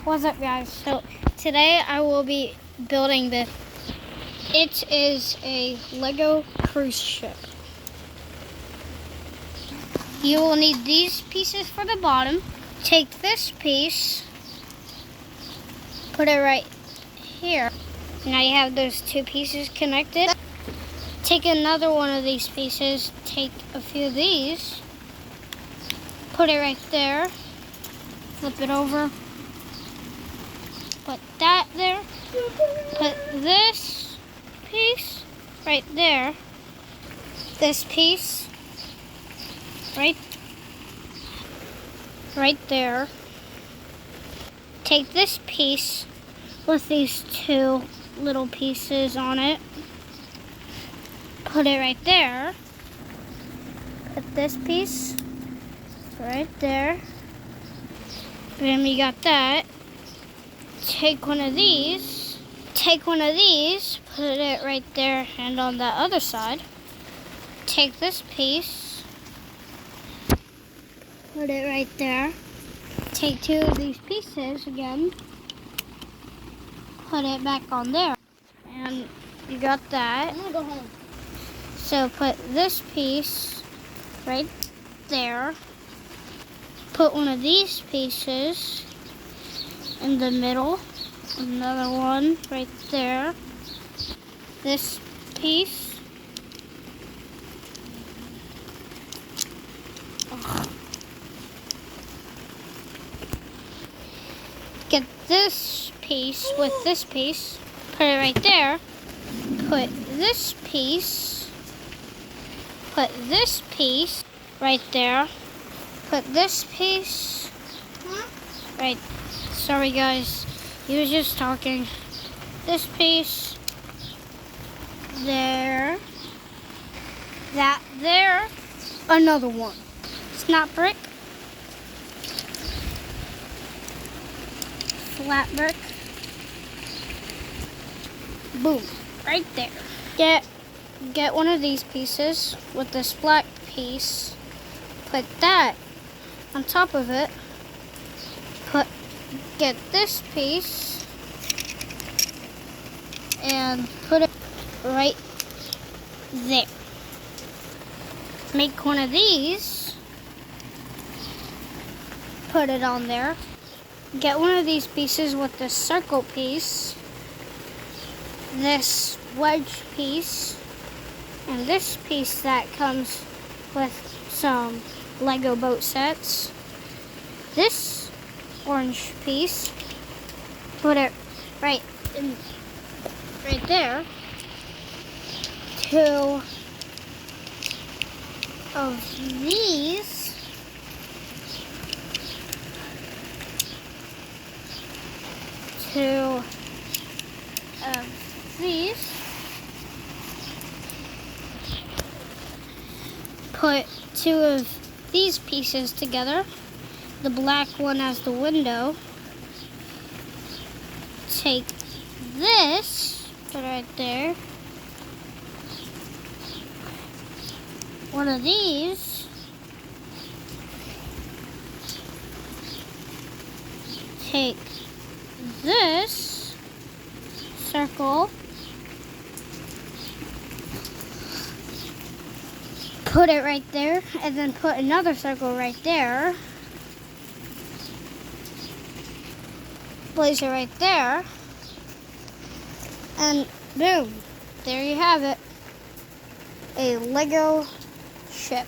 What's up, guys? So today I will be building this. It is a Lego cruise ship. You will need these pieces for the bottom. Take this piece, put it right here. Now you have those two pieces connected. Take another one of these pieces, take a few of these, put it right there, flip it over. Put that there. Put this piece right there. This piece right there. Take this piece with these two little pieces on it. Put it right there. Put this piece right there. Then we got that. Take one of these, put it right there and on the other side. Take this piece, put it right there. Take two of these pieces again, put it back on there. And you got that. I'm gonna go home. So put this piece right there. Put one of these pieces in the middle, another one right there. This piece. Get this piece with this piece, put it right there. Put this piece right there. Put this piece right. Sorry guys, he was just talking. This piece there, that there, another one. Snap brick, flat brick, boom, right there. Get one of these pieces with this black piece, put that on top of it. Get this piece and put it right there. Make one of these, put it on there. Get one of these pieces with this circle piece, this wedge piece, and this piece that comes with some Lego boat sets. This orange piece, put it right there. Two of these, put two of these pieces together. The black one as the window. Take this, put it right there. One of these. Take this circle. Put it right there, and then put another circle right there. Place it right there, and boom, there you have it, a Lego ship.